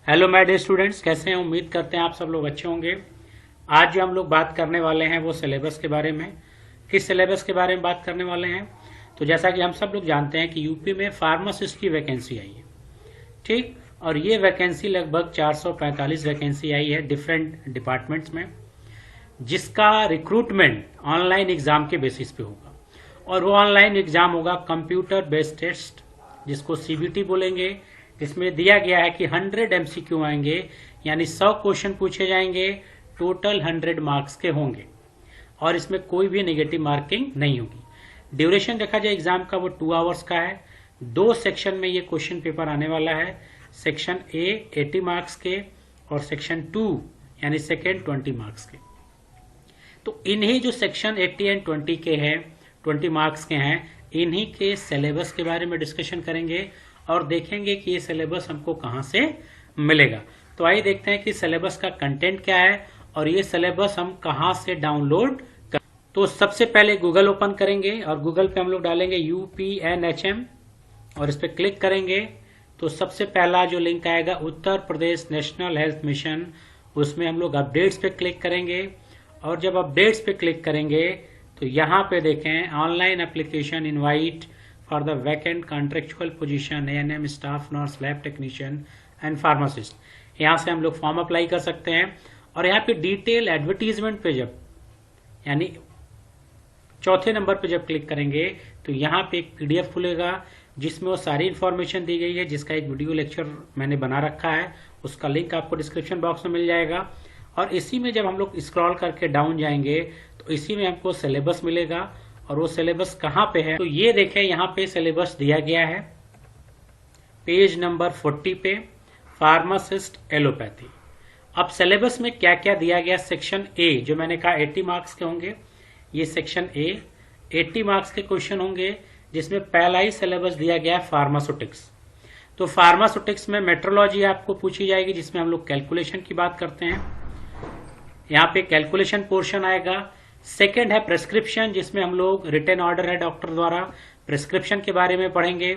Hello my dear students, कैसे हैं? उम्मीद करते हैं आप सब लोग अच्छे होंगे। आज जो हम लोग बात करने वाले हैं वो सिलेबस के बारे में। किस सिलेबस के बारे में बात करने वाले हैं? तो जैसा कि हम सब लोग जानते हैं कि यूपी में फार्मासिस्ट की वैकेंसी आई है, ठीक। और ये वैकेंसी लगभग 445 वैकेंसी आई है डिफरेंट डिपार्टमेंट्स में, जिसका रिक्रूटमेंट ऑनलाइन एग्जाम के बेसिस पे होगा। और वो ऑनलाइन एग्जाम होगा कंप्यूटर बेस्ड टेस्ट, जिसको सीबीटी बोलेंगे। इसमें दिया गया है कि 100 एमसीक्यू आएंगे, यानी 100 क्वेश्चन पूछे जाएंगे, टोटल 100 मार्क्स के होंगे और इसमें कोई भी नेगेटिव मार्किंग नहीं होगी। ड्यूरेशन देखा जाए एग्जाम का वो 2 आवर्स का है। 2 सेक्शन में ये क्वेश्चन पेपर आने वाला है। सेक्शन ए 80 मार्क्स के और सेक्शन 2 यानी सेकेंड 20 मार्क्स के। तो इन्हीं जो सेक्शन 80 एंड 20 के हैं, 20 मार्क्स के हैं, इन्हीं के सिलेबस के बारे में डिस्कशन करेंगे और देखेंगे कि ये सिलेबस हमको कहां से मिलेगा। तो आइए देखते हैं कि सिलेबस का कंटेंट क्या है और ये सिलेबस हम कहां से डाउनलोड कर। तो सबसे पहले गूगल ओपन करेंगे और गूगल पे हम लोग डालेंगे UPNHM और इस पर क्लिक करेंगे तो सबसे पहला जो लिंक आएगा Uttar Pradesh national health mission, उसमें हम लोग अपडेट्स पे क्लिक करेंगे। और जब अपडेट्स पे क्लिक करेंगे तो यहाँ पे देखें online application invite for the vacant contractual position ANM staff nurse lab technician and pharmacist. यहाँ से हम लोग फॉर्म अप्लाई कर सकते हैं। और यहाँ पे डिटेल एडवर्टीजमेंट पे जब यानी चौथे नंबर पे जब क्लिक करेंगे तो यहाँ पे एक PDF खुलेगा जिसमें वो सारी इंफॉर्मेशन दी गई है, जिसका एक वीडियो लेक्चर मैंने बना रखा है, उसका लिंक आपको डिस्क्रिप्शन बॉक्स में मिल जाएगा। और इसी में जब हम लोग स्क्रॉल करके डाउन जाएंगे तो इसी में हमको सिलेबस मिलेगा। और वो सिलेबस कहाँ पे है? तो ये देखें, यहाँ पे सिलेबस दिया गया है पेज नंबर 40 पे, फार्मासिस्ट एलोपैथी। अब सिलेबस में क्या क्या दिया गया? सेक्शन ए जो मैंने कहा 80 मार्क्स के होंगे, ये सेक्शन ए 80 मार्क्स के क्वेश्चन होंगे, जिसमें पहला ही सिलेबस दिया गया है फार्मास्यूटिक्स। तो फार्मास्यूटिक्स में मेट्रोलॉजी आपको पूछी जाएगी, जिसमें हम लोग कैलकुलेशन की बात करते हैं। यहाँ पे कैलकुलेशन पोर्शन आएगा। सेकंड है प्रेस्क्रिप्शन, जिसमें हम लोग रिटन ऑर्डर है डॉक्टर द्वारा, प्रेस्क्रिप्शन के बारे में पढ़ेंगे।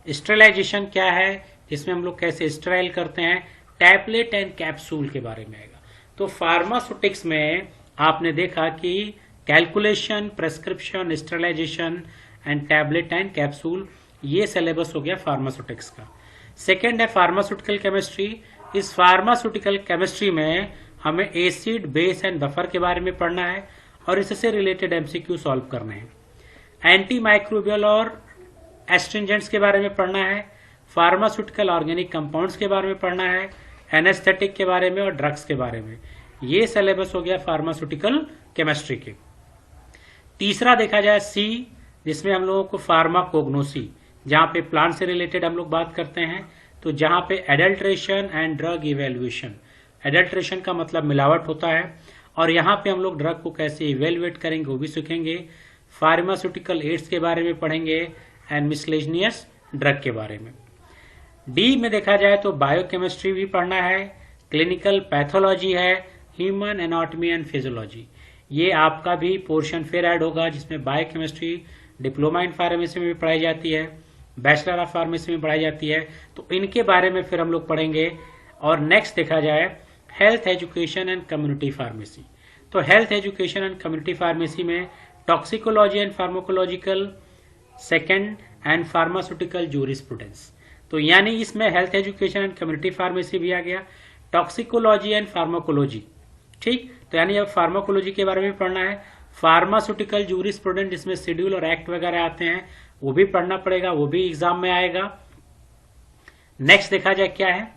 स्टेरिलाइजेशन क्या है, जिसमें हम लोग कैसे स्टेराइल करते हैं। टैबलेट एंड कैप्सूल के बारे में आएगा। तो फार्मास्यूटिक्स में आपने देखा कि calculation, prescription, sterilisation and tablet and capsule, ये सिलेबस हो गया फार्मास्यूटिक्स का। सेकेंड है फार्मास्यूटिकल केमिस्ट्री। इस फार्मास्यूटिकल केमिस्ट्री में हमें एसिड, बेस एंड बफर के बारे में पढ़ना है और इससे रिलेटेड MCQ सॉल्व करने हैं। एंटी माइक्रोबियल और एस्ट्रिंजेंट्स के बारे में पढ़ना है। फार्मास्यूटिकल ऑर्गेनिक कंपाउंड्स के बारे में पढ़ना है। एनेस्थेटिक के बारे में और ड्रग्स के बारे में। ये सिलेबस हो गया फार्मास्यूटिकल केमिस्ट्री के। तीसरा देखा जाए C, जिसमें हम लोगों को फार्माकोग्नोसी, जहां पे प्लांट से रिलेटेड हम लोग बात करते हैं। तो जहां पे adulteration and drug evaluation, adulteration का मतलब मिलावट होता है, और यहाँ पे हम लोग ड्रग को कैसे इवेल्युएट करेंगे वो भी सीखेंगे। फार्मास्यूटिकल एड्स के बारे में पढ़ेंगे एंड मिसलेनियस ड्रग के बारे में। डी में देखा जाए तो बायोकेमिस्ट्री भी पढ़ना है, क्लिनिकल पैथोलॉजी है, ह्यूमन एनाटॉमी एंड फिजियोलॉजी। ये आपका भी पोर्शन फिर ऐड होगा, जिसमें बायोकेमिस्ट्री डिप्लोमा इन फार्मेसी में भी पढ़ाई जाती है, बैचलर ऑफ फार्मेसी में पढ़ाई जाती है। तो इनके बारे में फिर हम लोग पढ़ेंगे। और नेक्स्ट देखा जाए health education and community pharmacy. तो health education and community pharmacy में toxicology and pharmacological, second and pharmaceutical jurisprudence. तो यानी इसमें health education and community pharmacy भी आ गया, टॉक्सिकोलॉजी एंड फार्माकोलॉजी, ठीक। तो यानी अब फार्माकोलॉजी के बारे में पढ़ना है। फार्मास्यूटिकल जूरिस्प्रूडेंस, जिसमें शेड्यूल और एक्ट वगैरह आते हैं, वो भी पढ़ना पड़ेगा, वो भी एग्जाम में आएगा। नेक्स्ट देखा जाए क्या है?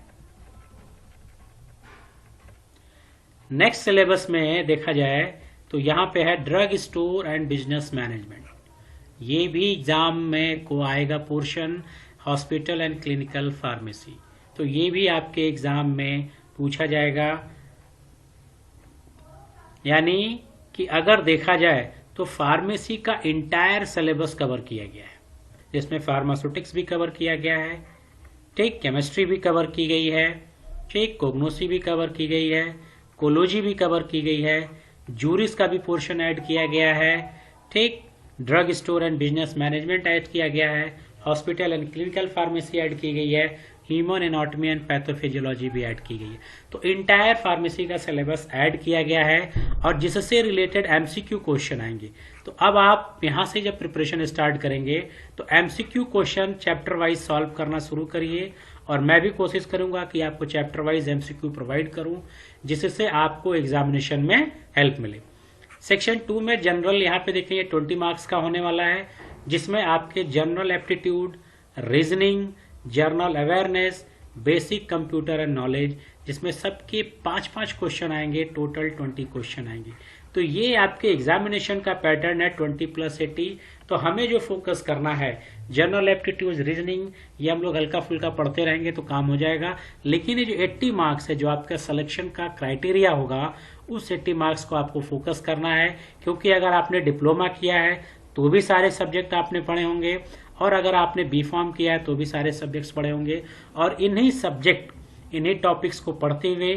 नेक्स्ट सिलेबस में देखा जाए तो यहाँ पे है drug store and business management. ये भी एग्जाम में को आएगा portion, hospital and clinical pharmacy. तो ये भी आपके एग्जाम में पूछा जाएगा। यानी कि अगर देखा जाए तो फार्मेसी का इंटायर सिलेबस कवर किया गया है, जिसमें फार्मास्यूटिक्स भी कवर किया गया है, ठीक, केमिस्ट्री भी कवर की गई है, ठीक, कोग्नोसी भी कवर की गई है, कोलॉजी भी कवर की गई है, जूरिस का भी पोर्शन ऐड किया गया है, ठीक, drug store and business management add किया गया है, hospital and clinical pharmacy add की गई है, ह्यूमन एनाटॉमी एंड पैथोफिजियोलॉजी भी ऐड की गई है। तो इंटायर फार्मेसी का सिलेबस ऐड किया गया है और जिससे रिलेटेड एमसीक्यू क्वेश्चन आएंगे। तो अब आप यहां से जब प्रिपरेशन स्टार्ट करेंगे तो MCQ question chapter wise solve करना शुरू करिए, और मैं भी कोशिश करूंगा कि आपको चैप्टर वाइज एमसीक्यू प्रोवाइड करूं जिससे आपको एग्जामिनेशन में हेल्प मिले। सेक्शन 2 में जनरल यहाँ पे देखिए 20 मार्क्स का होने वाला है, जिसमें आपके general aptitude, reasoning, general awareness, basic computer and knowledge, जिसमें सबके 5-5 क्वेश्चन आएंगे, टोटल 20 क्वेश्चन आएंगे। तो ये आपके एग्जामिनेशन का पैटर्न है 20+80। तो हमें जो फोकस करना है जनरल एप्टीट्यूड, रीजनिंग, ये हम लोग हल्का फुल्का पढ़ते रहेंगे तो काम हो जाएगा। लेकिन ये जो 80 मार्क्स है जो आपका सिलेक्शन का क्राइटेरिया होगा, उस 80 मार्क्स को आपको फोकस करना है, क्योंकि अगर आपने डिप्लोमा किया है तो भी सारे सब्जेक्ट आपने पढ़े होंगे, और अगर आपने बी फॉर्म किया है तो भी सारे सब्जेक्ट्स पढ़े होंगे, और इन्हीं सब्जेक्ट, इन्हीं टॉपिक्स को पढ़ते हुए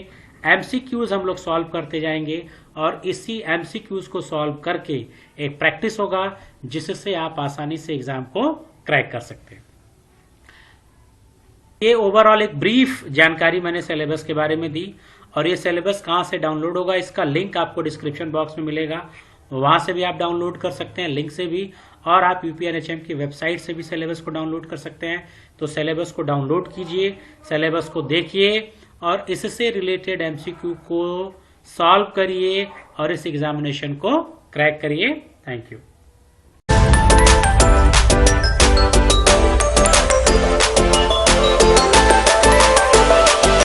एमसीक्यूज हम लोग सॉल्व करते जाएंगे, और इसी एमसीक्यूज को सॉल्व करके एक प्रैक्टिस होगा जिससे आप आसानी से एग्जाम को क्रैक कर सकते हैं। ये ओवरऑल एक ब्रीफ जानकारी मैंने सिलेबस के बारे में दी, और ये सिलेबस कहाँ से डाउनलोड होगा इसका लिंक आपको डिस्क्रिप्शन बॉक्स में मिलेगा, वहां से भी आप डाउनलोड कर सकते हैं, लिंक से भी, और आप यूपीएनएचएम की वेबसाइट से भी सिलेबस को डाउनलोड कर सकते हैं। तो सिलेबस को डाउनलोड कीजिए, सिलेबस को देखिए और इससे रिलेटेड एमसीक्यू को सॉल्व करिए और इस एग्जामिनेशन को क्रैक करिए। Thank you.